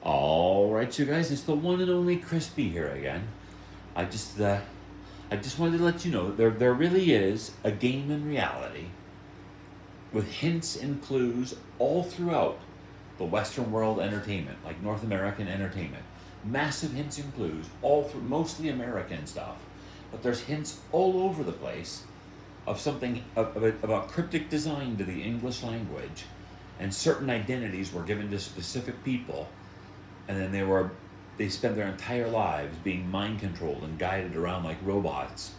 All right, you guys, it's the one and only Crispy here again. I just, uh, I just wanted to let you know there really is a game in reality with hints and clues all throughout the Western world entertainment, like North American entertainment. Massive hints and clues all through, mostly American stuff, but there's hints all over the place of something about cryptic design to the English language, and certain identities were given to specific people, and then they spent their entire lives being mind controlled and guided around like robots,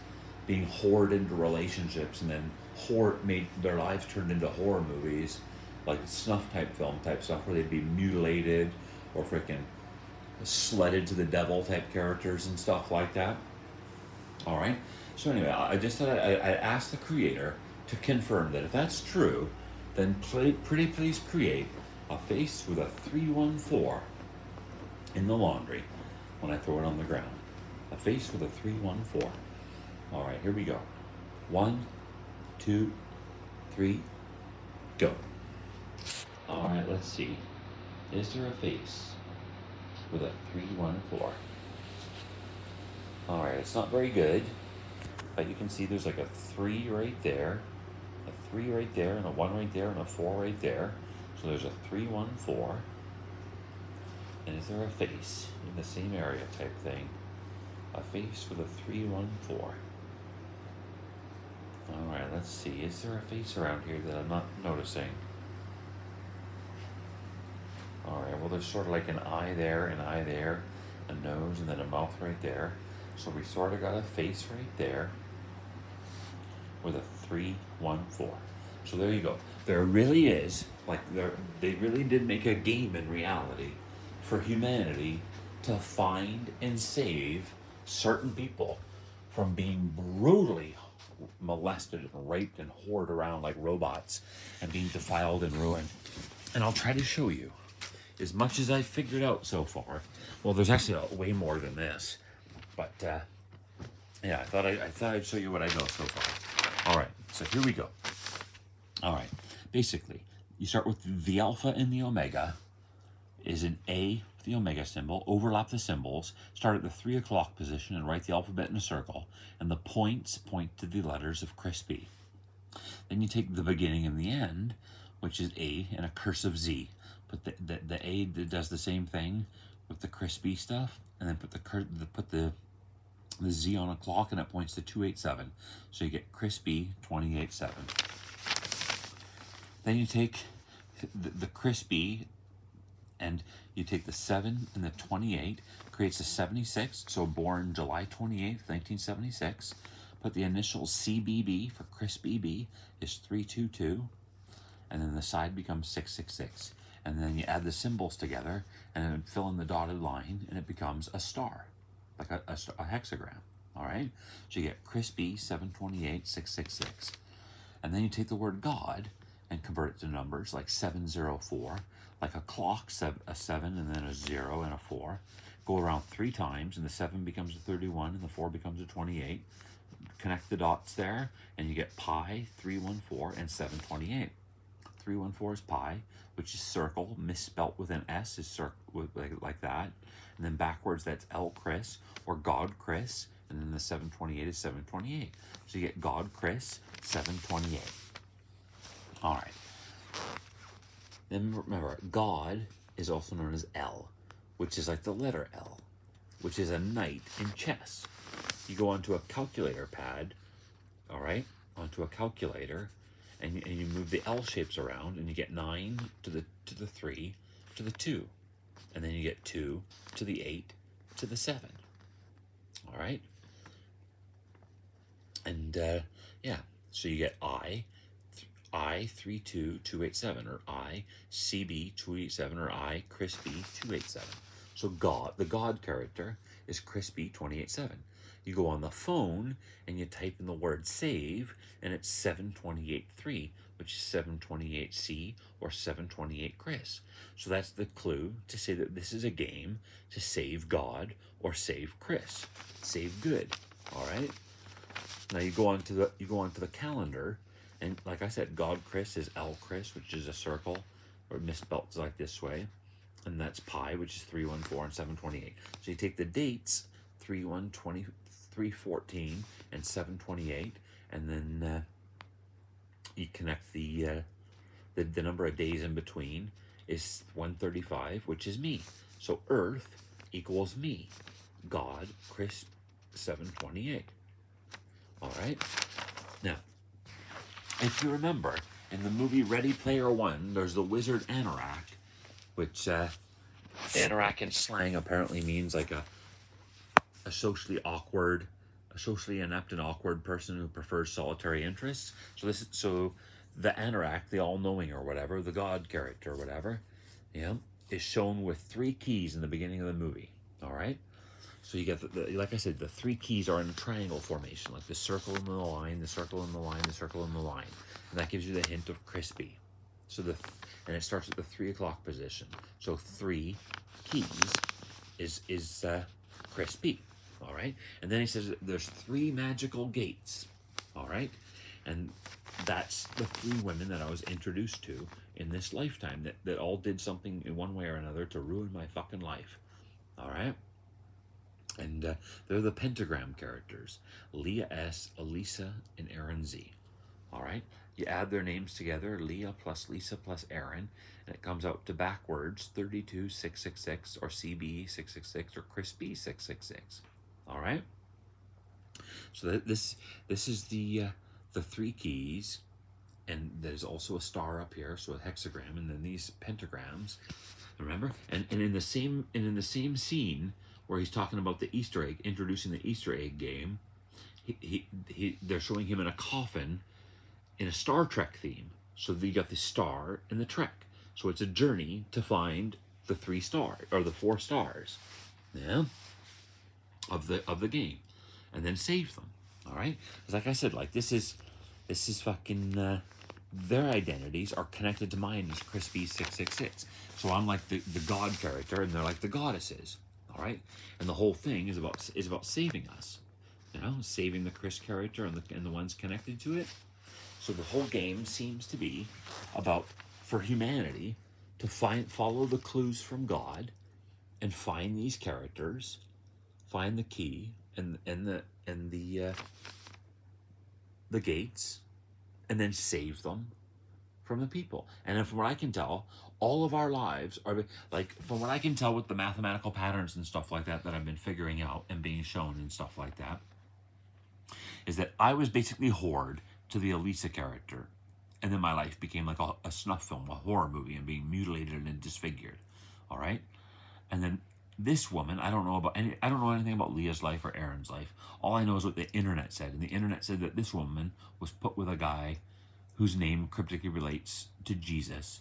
being whored into relationships, and then horror made their lives turned into horror movies, like snuff type film type stuff, where they'd be mutilated or freaking sledded to the devil type characters and stuff like that. All right. So anyway, I just thought I asked the creator to confirm that if that's true, then pretty please create a face with a 314 in the laundry when I throw it on the ground. A face with a 314. All right, here we go. One, two, three, go. All right, let's see. Is there a face with a 314? All right, it's not very good, but you can see there's like a 3 right there, a 3 right there, and a 1 right there, and a 4 right there. So there's a 314. And is there a face in the same area type thing? A face with a 314. All right, let's see. Is there a face around here that I'm not noticing? All right, well, there's sort of like an eye there, a nose, and then a mouth right there. So we sort of got a face right there with a 314. So there you go. There really is, they really did make a game in reality for humanity to find and save certain people from being brutally molested and raped and whored around like robots and being defiled and ruined. And I'll try to show you as much as I've figured out so far. Well, there's actually way more than this, but yeah, I thought I'd show you what I know so far. All right, so here we go. All right, basically, you start with the alpha and the omega is an A with the omega symbol. Overlap the symbols. Start at the 3 o'clock position and write the alphabet in a circle. And the points point to the letters of Crispy. Then you take the beginning and the end, which is A, and a cursive Z. Put the A that does the same thing with the Crispy stuff, and then put the Z on a clock, and it points to 287. So you get Crispy 287. Then you take the Crispy, and you take the 7 and the 28, creates a 76, so born July 28th, 1976. Put the initials CBB for Crispy B is 322, and then the side becomes 666. And then you add the symbols together, and then fill in the dotted line, and it becomes a star, like a hexagram, all right? So you get Crispy 728, 666. And then you take the word God and convert it to numbers like 704, like a clock, a 7 and then a 0 and a 4. Go around 3 times, and the 7 becomes a 31 and the 4 becomes a 28. Connect the dots there, and you get pi, 314, and 728. 314 is pi, which is circle, misspelt with an S, is circle, like that. And then backwards, that's El Chris, or God Chris, and then the 728 is 728. So you get God Chris, 728. All right. Then remember, God is also known as L, which is like the letter L, which is a knight in chess. You go onto a calculator pad, all right, onto a calculator, and you move the L shapes around, and you get 9 to the 3 to the 2, and then you get 2 to the 8 to the 7. All right, and yeah, so you get I 32287, or I CB 287, or I Crispy 287. So God, the God character, is Crispy 287. You go on the phone and you type in the word save, and it's 7283, which is 728C or 728 Chris. So that's the clue to say that this is a game to save God or save Chris, save good. All right. Now you go on to the calendar, and like I said, God Chris is L Chris, which is a circle, or misspelled like this way. and that's pi, which is 314 and 728. So you take the dates 3/1/20, 3/14, and 7/28, and then you connect the number of days in between is 135, which is me. So Earth equals me. God, Chris, 7/28. All right. Now, if you remember, in the movie Ready Player One, there's the wizard Anorak, which Anorak in slang apparently means like a socially awkward, a socially inept and awkward person who prefers solitary interests. So the Anorak, the all-knowing or whatever, the God character or whatever, is shown with 3 keys in the beginning of the movie. All right. So you get, like I said, the 3 keys are in a triangle formation, like the circle and the line, the circle and the line, the circle and the line. And that gives you the hint of crispy. So and it starts at the 3 o'clock position. So 3 keys is crispy. All right. And then he says there's 3 magical gates. All right. And that's the 3 women that I was introduced to in this lifetime that all did something in one way or another to ruin my fucking life. All right. And they're the pentagram characters, Leah S., Elisa, and Aaron Z. All right? You add their names together, Leah plus Lisa plus Aaron, and it comes out to backwards 32666 or CB 666 or Crispy 666. All right? So this is the 3 keys, and there's also a star up here, so a hexagram, and then these pentagrams. Remember? And in the same scene where he's talking about the Easter egg, introducing the Easter egg game, they're showing him in a coffin in a Star Trek theme. So you got the star and the trek. So it's a journey to find the 3 stars or the 4 stars, of the game, and then save them. All right, because like I said, like this is fucking. Their identities are connected to mine as Crispy 666. So I'm like the God character, and they're like the goddesses. All right, and the whole thing is about saving us, saving the Chris character and the ones connected to it. So the whole game seems to be about, for humanity, to follow the clues from God, and find these characters, find the key and the gates, and then save them from the people. And from what I can tell, all of our lives are like, from what I can tell with the mathematical patterns and stuff like that I've been figuring out and being shown and stuff like that, is that I was basically Horde to the Elisa character, and then my life became like a snuff film, a horror movie, and being mutilated and disfigured. All right, and then this woman, I don't know anything about Leah's life or Aaron's life. All I know is what the internet said, and the internet said that this woman was put with a guy whose name cryptically relates to Jesus,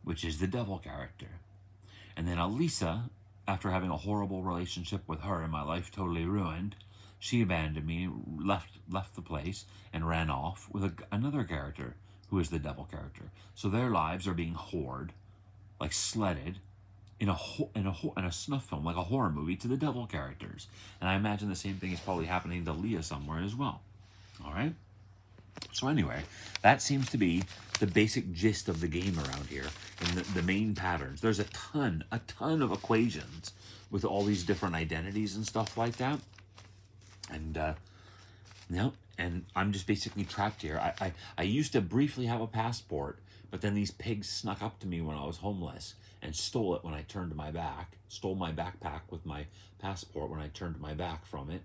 which is the devil character. And then Elisa, after having a horrible relationship with her and my life totally ruined, she abandoned me, left the place, and ran off with another character who is the devil character. So their lives are being hoard, like sledded, in a snuff film, like a horror movie, to the devil characters. And I imagine the same thing is probably happening to Leah somewhere as well. All right? So anyway, that seems to be the basic gist of the game around here, and the main patterns. There's a ton of equations with all these different identities and stuff like that. And, and I'm just basically trapped here. I used to briefly have a passport, but then these pigs snuck up to me when I was homeless and stole it when I turned my back, stole my backpack with my passport when I turned my back from it,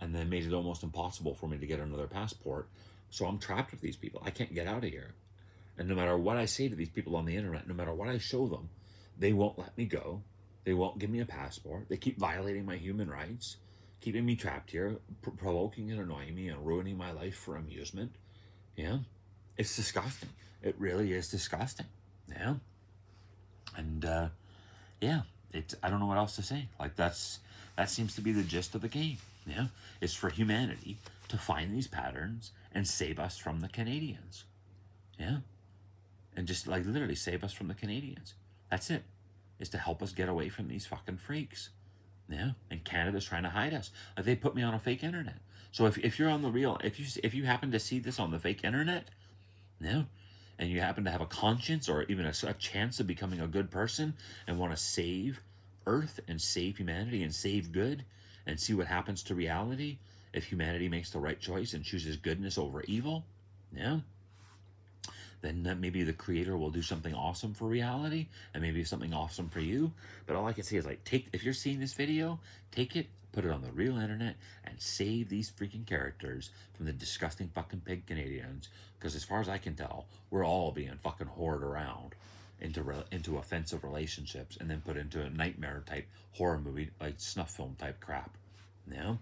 and then made it almost impossible for me to get another passport. So I'm trapped with these people. I can't get out of here. And no matter what I say to these people on the internet, no matter what I show them, they won't let me go. They won't give me a passport. They keep violating my human rights, keeping me trapped here, provoking and annoying me and ruining my life for amusement. Yeah, it's disgusting. It really is disgusting. Yeah. And yeah, I don't know what else to say. Like that seems to be the gist of the game. Yeah, it's for humanity to find these patterns and save us from the Canadians. Yeah, and just like literally save us from the Canadians. That's it. Is to help us get away from these fucking freaks. Yeah, and Canada's trying to hide us. Like they put me on a fake internet. So if you're on the real, if you happen to see this on the fake internet, yeah, and you happen to have a conscience or even a chance of becoming a good person and want to save Earth and save humanity and save good and see what happens to reality if humanity makes the right choice and chooses goodness over evil, yeah, then maybe the creator will do something awesome for reality and maybe something awesome for you. But all I can say is, like, if you're seeing this video, take it, put it on the real internet, and save these freaking characters from the disgusting fucking pig Canadians. Because as far as I can tell, we're all being fucking whored around into offensive relationships and then put into a nightmare type horror movie, like snuff film type crap. You know?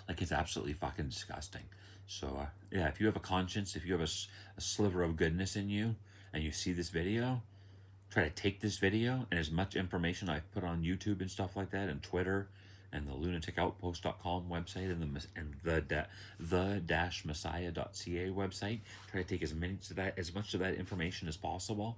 Like, it's absolutely fucking disgusting. So, yeah, if you have a conscience, if you have a sliver of goodness in you, and you see this video, try to take this video and as much information I've put on YouTube and stuff like that, and Twitter, and the lunaticoutpost.com website, and the-messiah.ca website. Try to take as much of that information as possible,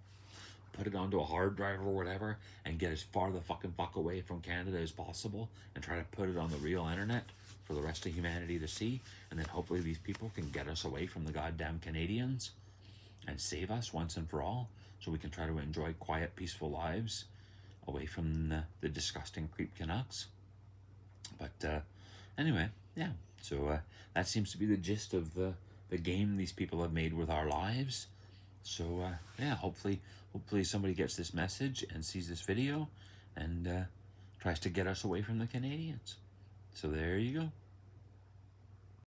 put it onto a hard drive or whatever, and get as far the fuck away from Canada as possible, and try to put it on the real internet for the rest of humanity to see, and then hopefully these people can get us away from the goddamn Canadians and save us once and for all, so we can try to enjoy quiet, peaceful lives away from the disgusting creep Canucks. But anyway, yeah, so that seems to be the gist of the game these people have made with our lives. So yeah, hopefully somebody gets this message and sees this video and tries to get us away from the Canadians. So there you go.